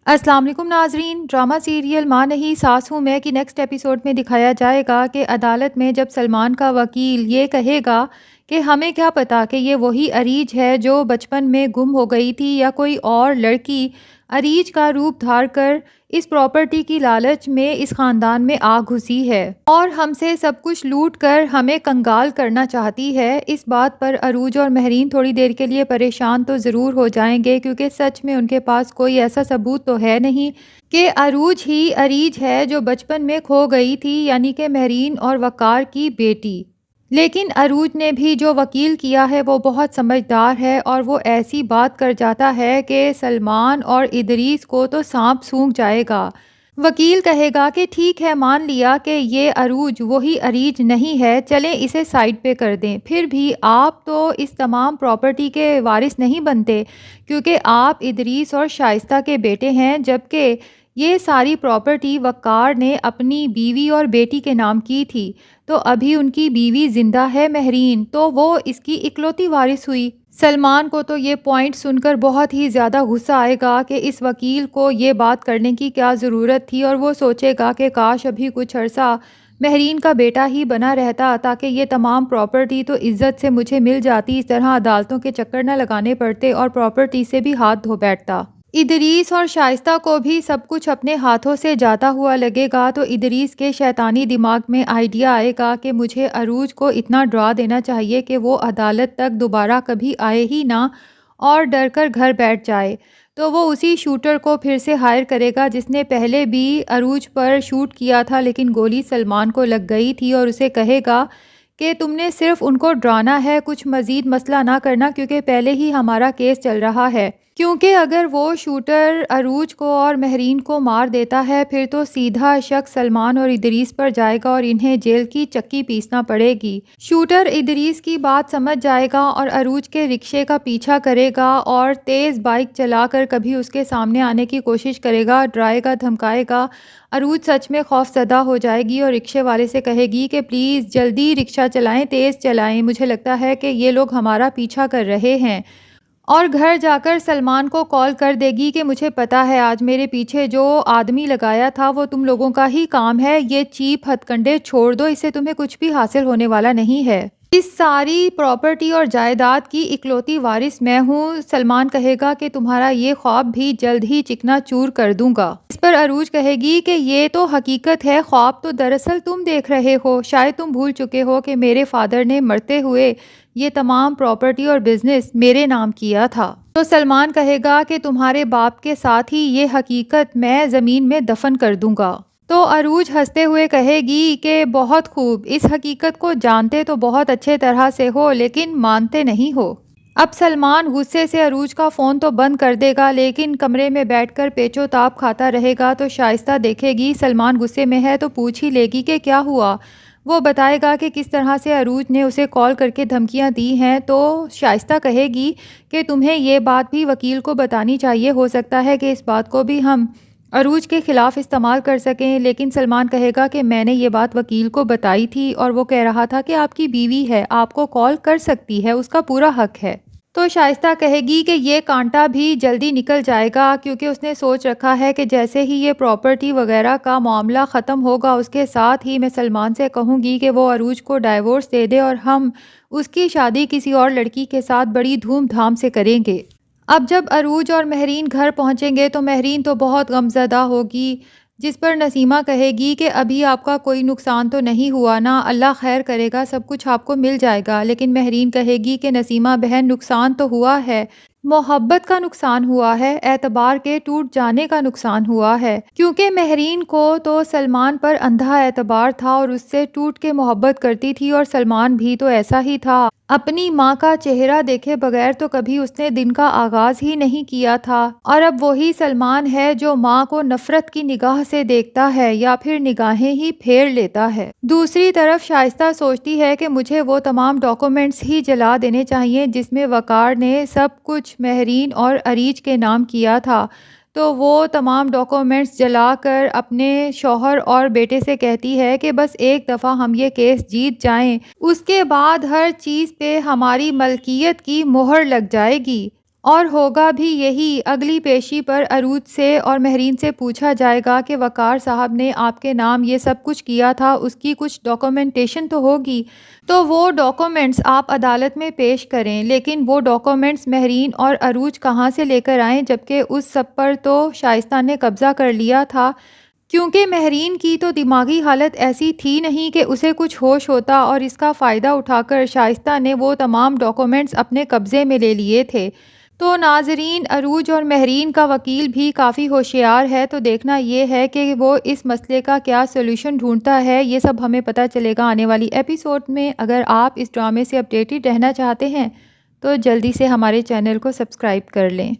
السلام علیکم ناظرین، ڈرامہ سیریل ماں نہیں ساس ہوں میں کی نیکسٹ ایپیسوڈ میں دکھایا جائے گا کہ عدالت میں جب سلمان کا وکیل یہ کہے گا کہ ہمیں کیا پتا کہ یہ وہی اریج ہے جو بچپن میں گم ہو گئی تھی یا کوئی اور لڑکی اریج کا روپ دھار کر اس پراپرٹی کی لالچ میں اس خاندان میں آ گھسی ہے اور ہم سے سب کچھ لوٹ کر ہمیں کنگال کرنا چاہتی ہے۔ اس بات پر عروج اور مہرین تھوڑی دیر کے لیے پریشان تو ضرور ہو جائیں گے، کیونکہ سچ میں ان کے پاس کوئی ایسا ثبوت تو ہے نہیں کہ عروج ہی اریج ہے جو بچپن میں کھو گئی تھی، یعنی کہ مہرین اور وقار کی بیٹی۔ لیکن عروج نے بھی جو وکیل کیا ہے وہ بہت سمجھدار ہے اور وہ ایسی بات کر جاتا ہے کہ سلمان اور ادریس کو تو سانپ سونگھ جائے گا۔ وکیل کہے گا کہ ٹھیک ہے، مان لیا کہ یہ عروج وہی اریج نہیں ہے، چلیں اسے سائڈ پہ کر دیں، پھر بھی آپ تو اس تمام پراپرٹی کے وارث نہیں بنتے کیونکہ آپ ادریس اور شائستہ کے بیٹے ہیں، جبکہ یہ ساری پراپرٹی وقار نے اپنی بیوی اور بیٹی کے نام کی تھی، تو ابھی ان کی بیوی زندہ ہے مہرین، تو وہ اس کی اکلوتی وارث ہوئی۔ سلمان کو تو یہ پوائنٹ سن کر بہت ہی زیادہ غصہ آئے گا کہ اس وکیل کو یہ بات کرنے کی کیا ضرورت تھی، اور وہ سوچے گا کہ کاش ابھی کچھ عرصہ مہرین کا بیٹا ہی بنا رہتا تاکہ یہ تمام پراپرٹی تو عزت سے مجھے مل جاتی، اس طرح عدالتوں کے چکر نہ لگانے پڑتے اور پراپرٹی سے بھی ہاتھ دھو بیٹھتا۔ ادریس اور شائستہ کو بھی سب کچھ اپنے ہاتھوں سے جاتا ہوا لگے گا، تو ادریس کے شیطانی دماغ میں آئیڈیا آئے گا کہ مجھے عروج کو اتنا ڈرا دینا چاہیے کہ وہ عدالت تک دوبارہ کبھی آئے ہی نہ اور ڈر کر گھر بیٹھ جائے۔ تو وہ اسی شوٹر کو پھر سے ہائر کرے گا جس نے پہلے بھی عروج پر شوٹ کیا تھا، لیکن گولی سلمان کو لگ گئی تھی، اور اسے کہے گا کہ تم نے صرف ان کو ڈرانا ہے، کچھ مزید مسئلہ نہ کرنا کیونکہ پہلے ہی ہمارا کیس چل رہا ہے۔ کیونکہ اگر وہ شوٹر عروج کو اور مہرین کو مار دیتا ہے پھر تو سیدھا شک سلمان اور ادریس پر جائے گا اور انہیں جیل کی چکی پیسنا پڑے گی۔ شوٹر ادریس کی بات سمجھ جائے گا اور عروج کے رکشے کا پیچھا کرے گا اور تیز بائک چلا کر کبھی اس کے سامنے آنے کی کوشش کرے گا، ڈرائے گا، دھمکائے گا۔ عروج سچ میں خوف زدہ ہو جائے گی اور رکشے والے سے کہے گی کہ پلیز جلدی رکشہ چلائیں، تیز چلائیں، مجھے لگتا ہے کہ یہ لوگ ہمارا پیچھا کر رہے ہیں۔ اور گھر جا کر سلمان کو کال کر دے گی کہ مجھے پتا ہے آج میرے پیچھے جو آدمی لگایا تھا وہ تم لوگوں کا ہی کام ہے، یہ چیپ ہتھ کنڈے چھوڑ دو، اس سے تمہیں کچھ بھی حاصل ہونے والا نہیں ہے۔ اس ساری پراپرٹی اور جائیداد کی اکلوتی وارث میں ہوں۔ سلمان کہے گا کہ تمہارا یہ خواب بھی جلد ہی چکنا چور کر دوں گا۔ اس پر عروج کہے گی کہ یہ تو حقیقت ہے، خواب تو دراصل تم دیکھ رہے ہو، شاید تم بھول چکے ہو کہ میرے فادر نے مرتے ہوئے یہ تمام پراپرٹی اور بزنس میرے نام کیا تھا۔ تو سلمان کہے گا کہ تمہارے باپ کے ساتھ ہی یہ حقیقت میں زمین میں دفن کر دوں گا۔ تو عروج ہنستے ہوئے کہے گی کہ بہت خوب، اس حقیقت کو جانتے تو بہت اچھے طرح سے ہو لیکن مانتے نہیں ہو۔ اب سلمان غصے سے عروج کا فون تو بند کر دے گا لیکن کمرے میں بیٹھ کر پیچو تاب کھاتا رہے گا، تو شائستہ دیکھے گی سلمان غصے میں ہے تو پوچھ ہی لے گی کہ کیا ہوا۔ وہ بتائے گا کہ کس طرح سے عروج نے اسے کال کر کے دھمکیاں دی ہیں، تو شائستہ کہے گی کہ تمہیں یہ بات بھی وکیل کو بتانی چاہیے، ہو سکتا ہے کہ اس بات کو بھی ہم عروج کے خلاف استعمال کر سکیں۔ لیکن سلمان کہے گا کہ میں نے یہ بات وکیل کو بتائی تھی اور وہ کہہ رہا تھا کہ آپ کی بیوی ہے، آپ کو کال کر سکتی ہے، اس کا پورا حق ہے۔ تو شائستہ کہے گی کہ یہ کانٹا بھی جلدی نکل جائے گا کیونکہ اس نے سوچ رکھا ہے کہ جیسے ہی یہ پراپرٹی وغیرہ کا معاملہ ختم ہوگا اس کے ساتھ ہی میں سلمان سے کہوں گی کہ وہ عروج کو ڈائیورس دے دے اور ہم اس کی شادی کسی اور لڑکی کے ساتھ بڑی دھوم دھام سے کریں گے۔ اب جب عروج اور مہرین گھر پہنچیں گے تو مہرین تو بہت غمزدہ ہوگی، جس پر نسیمہ کہے گی کہ ابھی آپ کا کوئی نقصان تو نہیں ہوا نا، اللہ خیر کرے گا، سب کچھ آپ کو مل جائے گا۔ لیکن مہرین کہے گی کہ نسیمہ بہن، نقصان تو ہوا ہے، محبت کا نقصان ہوا ہے، اعتبار کے ٹوٹ جانے کا نقصان ہوا ہے، کیونکہ مہرین کو تو سلمان پر اندھا اعتبار تھا اور اس سے ٹوٹ کے محبت کرتی تھی، اور سلمان بھی تو ایسا ہی تھا، اپنی ماں کا چہرہ دیکھے بغیر تو کبھی اس نے دن کا آغاز ہی نہیں کیا تھا، اور اب وہی سلمان ہے جو ماں کو نفرت کی نگاہ سے دیکھتا ہے یا پھر نگاہیں ہی پھیر لیتا ہے۔ دوسری طرف شائستہ سوچتی ہے کہ مجھے وہ تمام ڈاکومنٹس ہی جلا دینے چاہیے جس میں وقار نے سب کچھ مہرین اور اریج کے نام کیا تھا، تو وہ تمام ڈاکومنٹس جلا کر اپنے شوہر اور بیٹے سے کہتی ہے کہ بس ایک دفعہ ہم یہ کیس جیت جائیں، اس کے بعد ہر چیز پہ ہماری ملکیت کی مہر لگ جائے گی۔ اور ہوگا بھی یہی۔ اگلی پیشی پر عروج سے اور مہرین سے پوچھا جائے گا کہ وقار صاحب نے آپ کے نام یہ سب کچھ کیا تھا، اس کی کچھ ڈاکومنٹیشن تو ہوگی، تو وہ ڈاکومنٹس آپ عدالت میں پیش کریں۔ لیکن وہ ڈاکومنٹس مہرین اور عروج کہاں سے لے کر آئیں، جبکہ اس سب پر تو شائستہ نے قبضہ کر لیا تھا، کیونکہ مہرین کی تو دماغی حالت ایسی تھی نہیں کہ اسے کچھ ہوش ہوتا، اور اس کا فائدہ اٹھا کر شائستہ نے وہ تمام ڈاکومنٹس اپنے قبضے میں لے لیے تھے۔ تو ناظرین، عروج اور مہرین کا وکیل بھی کافی ہوشیار ہے، تو دیکھنا یہ ہے کہ وہ اس مسئلے کا کیا سولوشن ڈھونڈتا ہے۔ یہ سب ہمیں پتہ چلے گا آنے والی ایپیسوڈ میں۔ اگر آپ اس ڈرامے سے اپڈیٹڈ رہنا چاہتے ہیں تو جلدی سے ہمارے چینل کو سبسکرائب کر لیں۔